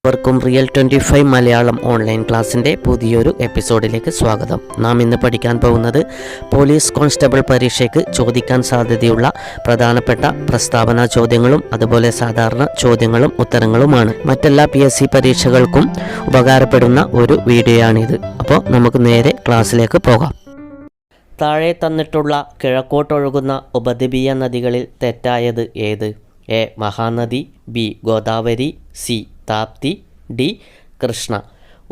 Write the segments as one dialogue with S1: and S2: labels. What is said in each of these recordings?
S1: എല്ലാവർക്കും real 25 Malayalam online ക്ലാസ്സിൻ്റെ പുതിയൊരു എപ്പിസോഡിലേക്ക് സ്വാഗതം. നാം ഇന്ന് പഠിക്കാൻ പോകുന്നത് പോലീസ് കോൺസ്റ്റബിൾ പരീക്ഷയ്ക്ക് ചോദിക്കാൻ സാധ്യതയുള്ള പ്രധാനപ്പെട്ട പ്രസ്താവന ചോദ്യങ്ങളും അതുപോലെ സാധാരണ ചോദ്യങ്ങളും ഉത്തരങ്ങളുമാണ്. മറ്റെല്ലാ PSC പരീക്ഷകൾക്കും ഉപകാരപ്പെടുന്ന ഒരു വീഡിയോയാണിത്. അപ്പോൾ നമുക്ക് നേരെ ക്ലാസ്സിലേക്ക് പോകാം. താഴെ തന്നിട്ടുള്ള കിഴക്കോട്ടൊഴുകുന്ന ഉപദ്വീപീയ നദികളിൽ തെറ്റായത് ഏത്? A. Mahanadi, B. Godavari, C. Tapti, D. Krishna.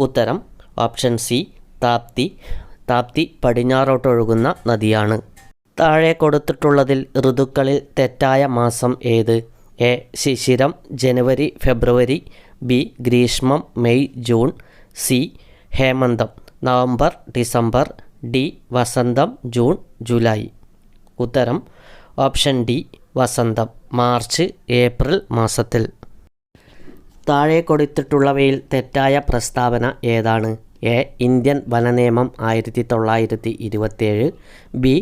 S1: ഉത്തരം ഓപ്ഷൻ സി. താപ്തി. താപ്തി പടിഞ്ഞാറോട്ടൊഴുകുന്ന നദിയാണ്. താഴെ കൊടുത്തിട്ടുള്ളതിൽ ഋതുക്കളിൽ തെറ്റായ മാസം ഏത്? എ. ശിശിരം ജനുവരി ഫെബ്രുവരി, ബി. ഗ്രീഷ്മം മെയ് ജൂൺ, സി. ഹേമന്തം നവംബർ ഡിസംബർ, ഡി. വസന്തം ജൂൺ ജൂലൈ. ഉത്തരം ഓപ്ഷൻ ഡി. വസന്തം മാർച്ച് ഏപ്രിൽ മാസത്തിൽ. താഴെ കൊടുത്തിട്ടുള്ളവയിൽ തെറ്റായ പ്രസ്താവന ഏതാണ്? എ. ഇന്ത്യൻ വനനിയമം 1927, ബി.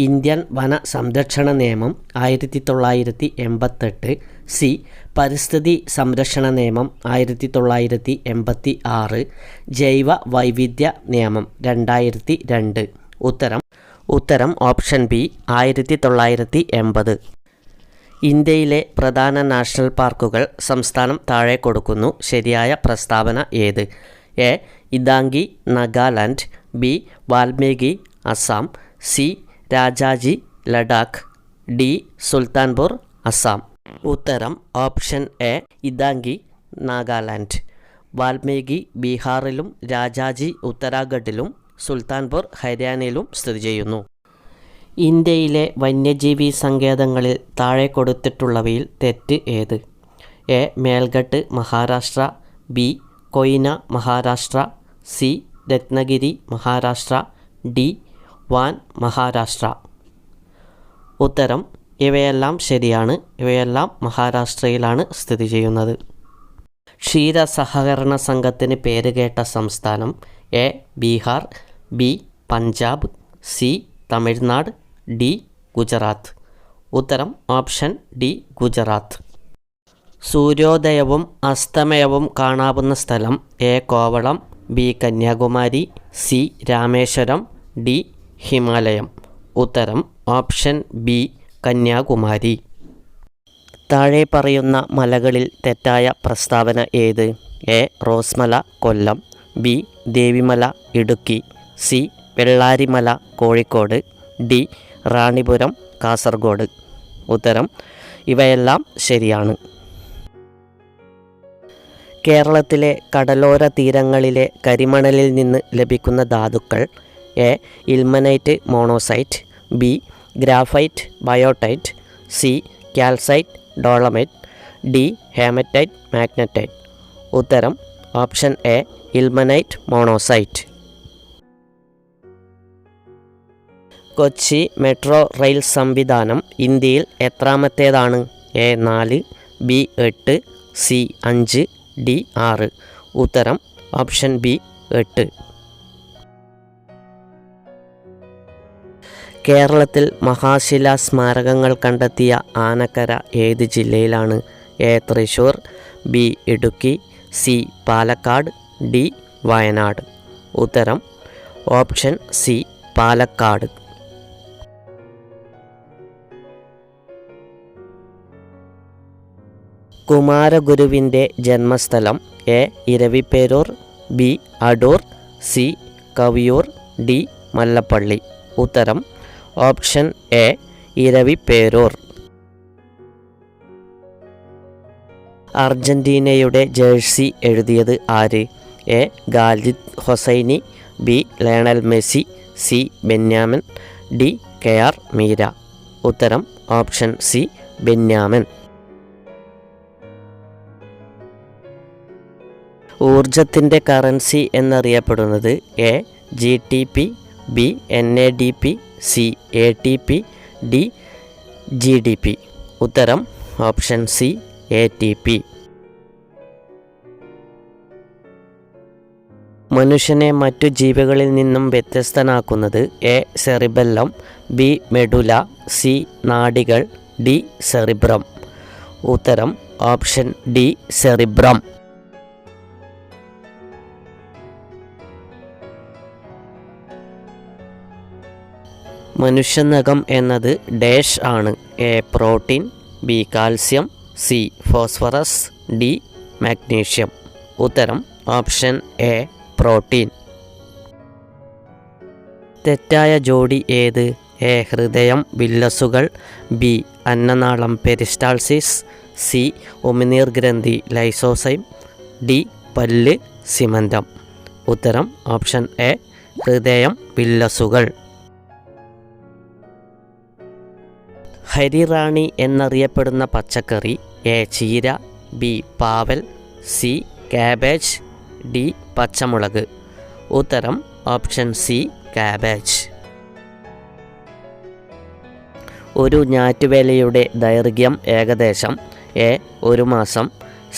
S1: ഇന്ത്യൻ വന സംരക്ഷണ നിയമം 1988, സി. പരിസ്ഥിതി സംരക്ഷണ നിയമം 1986, ജൈവ വൈവിധ്യ നിയമം 2002. ഉത്തരം ഓപ്ഷൻ ബി 1980. ഇന്ത്യയിലെ പ്രധാന നാഷണൽ പാർക്കുകൾ സംസ്ഥാനം താഴെ കൊടുക്കുന്നു. ശരിയായ പ്രസ്താവന ഏത്? A. Idangi Nagaland, B. Valmiki Assam, C. Rajaji Ladakh, D. Sultanpur Assam. ഉത്തരം ഓപ്ഷൻ എ ഇദാംഗി നാഗാലാൻഡ്. വാൽമീകി ബീഹാറിലും രാജാജി ഉത്തരാഖണ്ഡിലും സുൽത്താൻപൂർ ഹരിയാനയിലും സ്ഥിതി ചെയ്യുന്നു. ഇന്ത്യയിലെ വന്യജീവി സങ്കേതങ്ങളിൽ താഴെ കൊടുത്തിട്ടുള്ളവയിൽ തെറ്റ് ഏത്? A. Melghat Maharashtra, B. Koyna Maharashtra, C. Ratnagiri Maharashtra, D. Wan Maharashtra. ഉത്തരം ഇവയെല്ലാം ശരിയാണ്. ഇവയെല്ലാം മഹാരാഷ്ട്രയിലാണ് സ്ഥിതി ചെയ്യുന്നത്. ക്ഷീര സഹകരണ സംഘത്തിന് പേരുകേട്ട സംസ്ഥാനം? A. Bihar, B. Punjab, C. Tamil Nadu, D. Gujarat. ഉത്തരം ഓപ്ഷൻ ഡി. ഗുജറാത്ത്. സൂര്യോദയവും അസ്തമയവും കാണാവുന്ന സ്ഥലം? A. Kovalam, B. Kanyakumari, C. Rameswaram, D. Himalaya. ഉത്തരം ഓപ്ഷൻ ബി. കന്യാകുമാരി. താഴെ പറയുന്ന മലകളിൽ തെറ്റായ പ്രസ്താവന ഏത്? A. Rosemala Kollam, B. Devimala Idukki, C. Vellarimala Kozhikode, D. Ranipuram Kasaragod. ഉത്തരം ഇവയെല്ലാം ശരിയാണ്. കേരളത്തിലെ കടലോര തീരങ്ങളിലെ കരിമണലിൽ നിന്ന് ലഭിക്കുന്ന ധാതുക്കൾ? A. Ilmenite monazite, B. Graphite biotite, C. Calcite dolomite, D. Hematite magnetite. ഉത്തരം option A ilmenite monazite. Kochi metro rail സംവിധാനം ഇന്ത്യയിൽ എത്രാമത്തേതാണ്? എ. 4, ബി. 8, സി. 5, ഡി. 6. ഉത്തരം ഓപ്ഷൻ ബി 8. കേരളത്തിൽ മഹാശിലാ സ്മാരകങ്ങൾ കണ്ടെത്തിയ ആനക്കര ഏത് ജില്ലയിലാണ്? A. Thrissur, B. Idukki, C. Palakkad, D. Wayanad. ഉത്തരം ഓപ്ഷൻ സി പാലക്കാട്. കുമാരഗുരുവിൻ്റെ ജന്മസ്ഥലം? A. Iraviperoor, B. Adoor, C. Kaviyoor, D. Mallappally. ഉത്തരം ഓപ്ഷൻ എ ഇരവിപേരൂർ. അർജന്റീനയുടെ ജേഴ്സി എഴുതിയത് ആര്? A. Khaled Hosseini, B. Lionel Messi, C. Benyamin, D. KR Meera. ഉത്തരം ഓപ്ഷൻ സി ബെന്യാമിൻ. ഊർജത്തിൻ്റെ കറൻസി എന്നറിയപ്പെടുന്നത്? A. GTP, B. NADP, C. ATP, D. GDP. ഉത്തരം ഓപ്ഷൻ സി ATP. മനുഷ്യനെ മറ്റു ജീവികളിൽ നിന്നും വ്യത്യസ്തനാക്കുന്നത്? A. Cerebellum, B. Medulla, C. നാഡികൾ, ഡി. സെറിബ്രം. ഉത്തരം ഓപ്ഷൻ ഡി സെറിബ്രം. മനുഷ്യനഖം എന്നത് ഡാഷ് ആണ്. A protein, B calcium, C phosphorus, D magnesium. ഉത്തരം ഓപ്ഷൻ എ പ്രോട്ടീൻ. തെറ്റായ ജോഡി ഏത്? എ ഹൃദയം വില്ലസുകൾ, ബി അന്നനാളം പെരിസ്റ്റാൾസിസ്, സി ഉമിനീർ ഗ്രന്ഥി ലൈസോസൈം, ഡി പല്ല് സിമന്തം. ഉത്തരം ഓപ്ഷൻ എ ഹൃദയം വില്ലസുകൾ. ഹരിറാണി എന്നറിയപ്പെടുന്ന പച്ചക്കറി എ ചീര, ബി പാവൽ, സി കാബേജ്, ഡി പച്ചമുളക്. ഉത്തരം ഓപ്ഷൻ സി കാബേജ്. ഒരു ഞാറ്റുവേലയുടെ ദൈർഘ്യം ഏകദേശം എ 1 മാസം,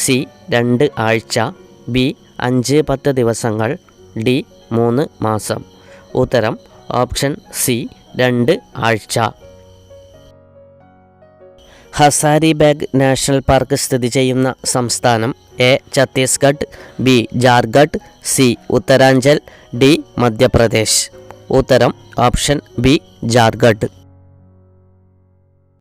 S1: സി 2 ആഴ്ച, ബി 5-10 ദിവസങ്ങൾ, ഡി 3 മാസം. ഉത്തരം ഓപ്ഷൻ സി 2 ആഴ്ച. ഹസാരിബാഗ് നാഷണൽ പാർക്ക് സ്ഥിതി ചെയ്യുന്ന സംസ്ഥാനം A Chhattisgarh, B Jharkhand, C Uttaranchal, D Madhya Pradesh. ഉത്തരം ഓപ്ഷൻ ബി ജാർഖണ്ഡ്.